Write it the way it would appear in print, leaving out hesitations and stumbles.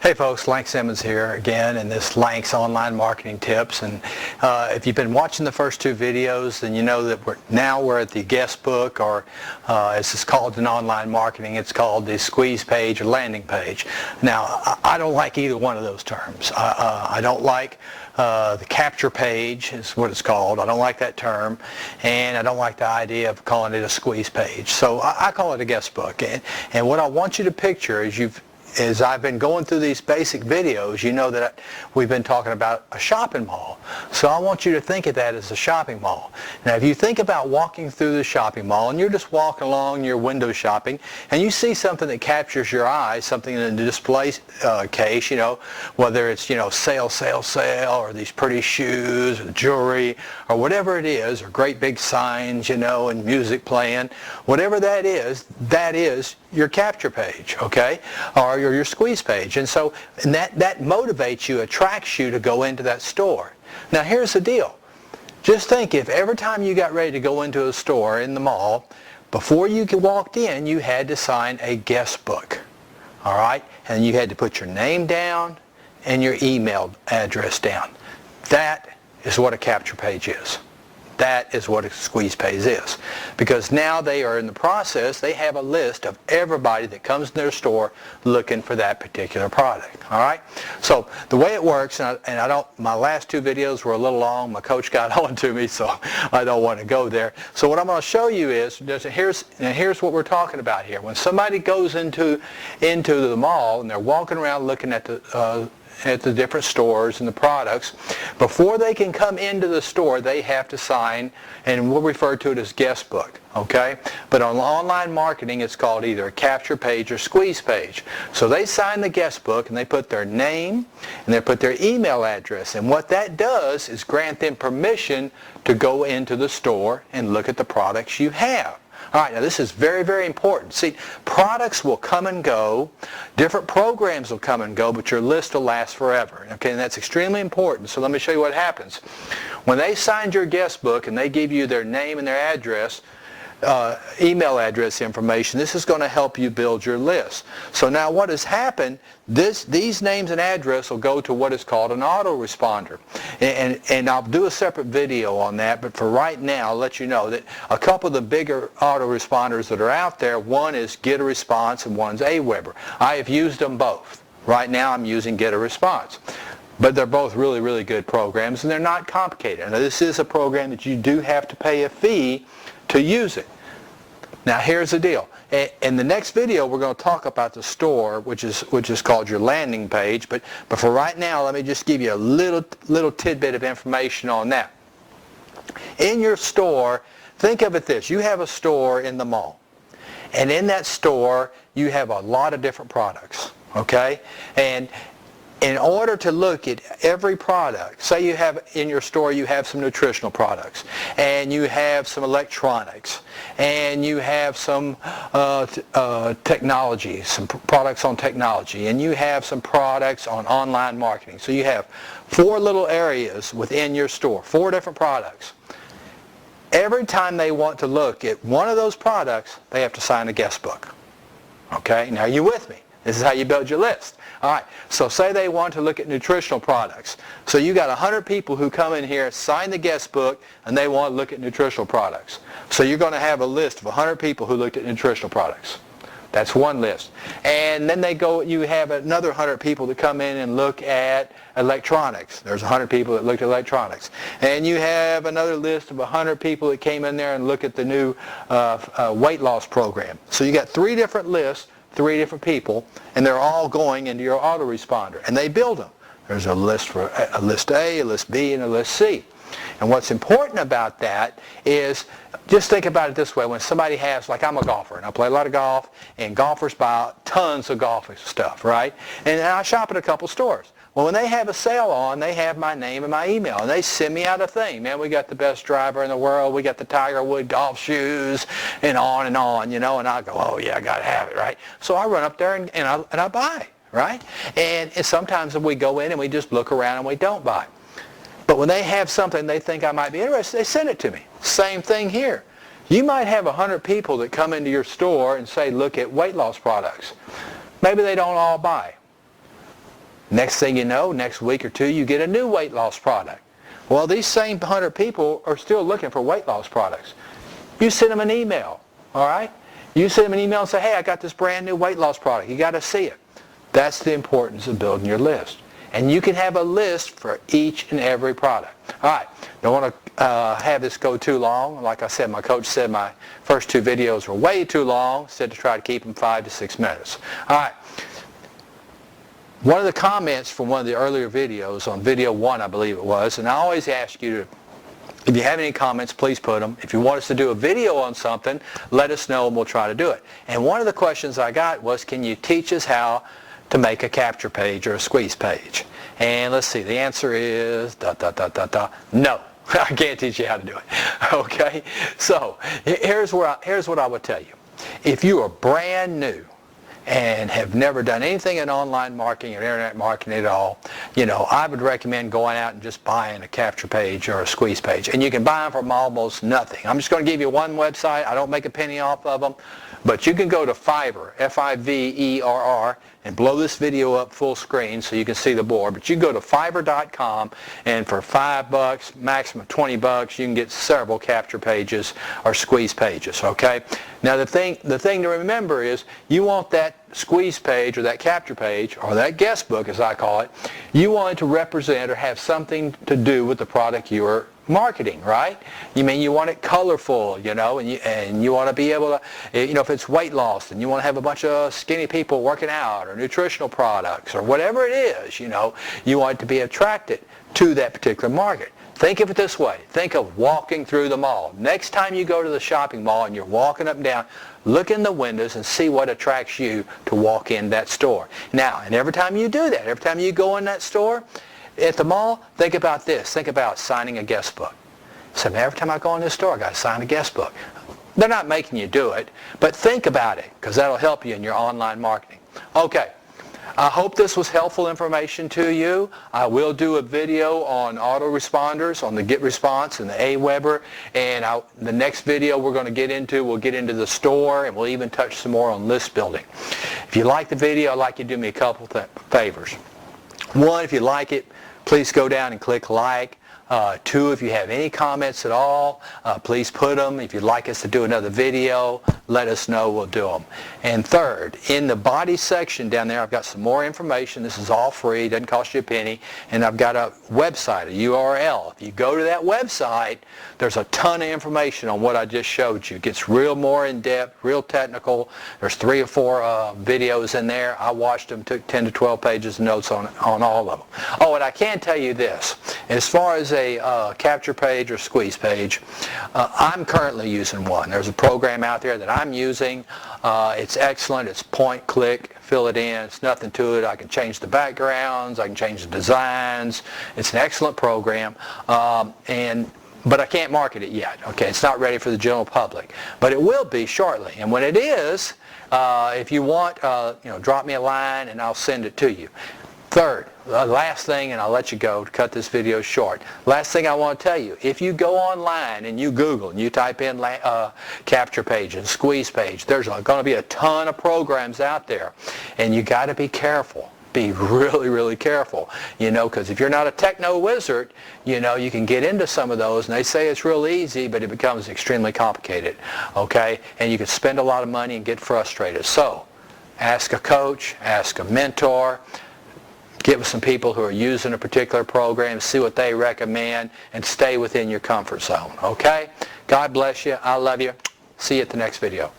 Hey folks, Lank Simmons here again in this Lank's Online Marketing Tips. And if you've been watching the first two videos, then you know that we're at the guest book, or as it's called in online marketing, it's called the squeeze page or landing page. Now, I don't like either one of those terms. I don't like the capture page is what it's called. I don't like that term, and I don't like the idea of calling it a squeeze page. So I call it a guest book. And what I want you to picture is as I've been going through these basic videos, you know that we've been talking about a shopping mall. So I want you to think of that as a shopping mall. Now if you think about walking through the shopping mall and you're just walking along your window shopping and you see something that captures your eye, something in the display case, you know, whether it's, you know, sale, sale, sale, or these pretty shoes or jewelry or whatever it is, or great big signs, you know, and music playing, whatever that is your capture page, okay, or your squeeze page. And so that motivates you, attracts you to go into that store. Now here's the deal. Just think if every time you got ready to go into a store in the mall, before you walked in, you had to sign a guest book, all right, and you had to put your name down and your email address down. That is what a capture page is. That is what a squeeze page is. Because now they are in the process, they have a list of everybody that comes to their store looking for that particular product. All right? So the way it works, my last two videos were a little long. My coach got on to me, so I don't want to go there. So what I'm going to show you is, here's what we're talking about here. When somebody goes into the mall and they're walking around looking at the different stores and the products, before they can come into the store, they have to sign, and we'll refer to it as guest book, okay? But on online marketing, it's called either a capture page or squeeze page. So they sign the guest book and they put their name and they put their email address, and what that does is grant them permission to go into the store and look at the products you have. All right, now this is very, very important. See, products will come and go, different programs will come and go, but your list will last forever. Okay, and that's extremely important. So let me show you what happens. When they signed your guest book and they give you their name and their address, email address information, this is going to help you build your list. So now what has happened, these names and address will go to what is called an autoresponder. And I'll do a separate video on that, but for right now, I'll let you know that a couple of the bigger autoresponders that are out there, one is GetAResponse and one's Aweber. I have used them both. Right now I'm using GetAResponse. But they're both really, really good programs, and they're not complicated. Now this is a program that you do have to pay a fee to use it. Now here's the deal. In the next video we're going to talk about the store, which is called your landing page, but for right now let me just give you a little tidbit of information on that. In your store, think of it this, you have a store in the mall, and in that store you have a lot of different products, okay? And in order to look at every product, say you have in your store, you have some nutritional products, and you have some electronics, and you have some technology, some products on technology, and you have some products on online marketing. So you have 4 little areas within your store, 4 different products. Every time they want to look at one of those products, they have to sign a guest book. Okay, now are you with me? This is how you build your list. All right, so say they want to look at nutritional products. So you got 100 people who come in here, sign the guest book, and they want to look at nutritional products. So you're going to have a list of 100 people who looked at nutritional products. That's one list. And then you have another 100 people that come in and look at electronics. There's 100 people that looked at electronics. And you have another list of 100 people that came in there and looked at the new weight loss program. So you got 3 different lists, 3 different people, and they're all going into your autoresponder, and they build them. There's a list for a list A, a list B, and a list C. And what's important about that is, just think about it this way. When somebody has, like I'm a golfer, and I play a lot of golf, and golfers buy tons of golf stuff, right? And I shop at a couple stores. Well, when they have a sale on, they have my name and my email, and they send me out a thing. Man, we got the best driver in the world. We got the Tiger Woods golf shoes, and on, you know. And I go, oh yeah, I got to have it, right? So I run up there and I buy, right? And sometimes we go in and we just look around and we don't buy. But when they have something they think I might be interested, they send it to me. Same thing here. You might have 100 people that come into your store and say, look at weight loss products. Maybe they don't all buy. Next thing you know, next week or two, you get a new weight loss product. Well, these same 100 people are still looking for weight loss products. You send them an email, all right? You send them an email and say, hey, I got this brand new weight loss product. You got to see it. That's the importance of building your list. And you can have a list for each and every product. All right, don't want to have this go too long. Like I said, my coach said my first 2 videos were way too long. Said to try to keep them 5 to 6 minutes. All right. One of the comments from one of the earlier videos, on video 1 I believe it was, and I always ask you to, if you have any comments, please put them. If you want us to do a video on something, let us know and we'll try to do it. And one of the questions I got was, can you teach us how to make a capture page or a squeeze page? And let's see, the answer is no. I can't teach you how to do it. Okay? So here's what I would tell you. If you are brand new and have never done anything in online marketing or internet marketing at all, I would recommend going out and just buying a capture page or a squeeze page. And you can buy them from almost nothing. I'm just going to give you one website. I don't make a penny off of them. But you can go to Fiverr, Fiverr, and blow this video up full screen so you can see the board. But you can go to Fiverr.com, and for $5, maximum $20, you can get several capture pages or squeeze pages. Okay. Now the thing to remember is, you want that squeeze page or that capture page or that guest book, as I call it, you want it to represent or have something to do with the product you are marketing, right? You want it colorful, and you want to be able to, if it's weight loss, and you want to have a bunch of skinny people working out, or nutritional products, or whatever it is, you want it to be attracted to that particular market. Think of it this way. Think of walking through the mall. Next time you go to the shopping mall and you're walking up and down, look in the windows and see what attracts you to walk in that store. Now, and every time you do that, every time you go in that store, at the mall, think about this. Think about signing a guest book. So every time I go in this store, I got to sign a guest book. They're not making you do it, but think about it, because that'll help you in your online marketing. Okay. I hope this was helpful information to you. I will do a video on autoresponders, on the GetResponse and the Aweber, and the next video we'll get into the store, and we'll even touch some more on list building. If you like the video, I'd like you to do me a couple favors. One, if you like it, please go down and click like. 2, if you have any comments at all, please put them. If you'd like us to do another video, let us know. We'll do them. And third, in the body section down there, I've got some more information. This is all free. Doesn't cost you a penny. And I've got a website, a URL. If you go to that website, there's a ton of information on what I just showed you. It gets real more in-depth, real technical. There's 3 or 4 videos in there. I watched them, took 10 to 12 pages of notes on all of them. Oh, and I can tell you this. As far as a capture page or squeeze page, I'm currently using one. There's a program out there that I'm using. It's excellent. It's point, click, fill it in. It's nothing to it. I can change the backgrounds. I can change the designs. It's an excellent program. But I can't market it yet. Okay, it's not ready for the general public. But it will be shortly. And when it is, if you want, drop me a line and I'll send it to you. Third, last thing, and I'll let you go to cut this video short. Last thing I want to tell you, if you go online and you Google and you type in capture page and squeeze page, there's going to be a ton of programs out there. And you got to be careful. Be really, really careful, because if you're not a techno wizard, you can get into some of those, and they say it's real easy, but it becomes extremely complicated, okay? And you can spend a lot of money and get frustrated. So, ask a coach, ask a mentor, get with some people who are using a particular program, see what they recommend, and stay within your comfort zone, okay? God bless you. I love you. See you at the next video.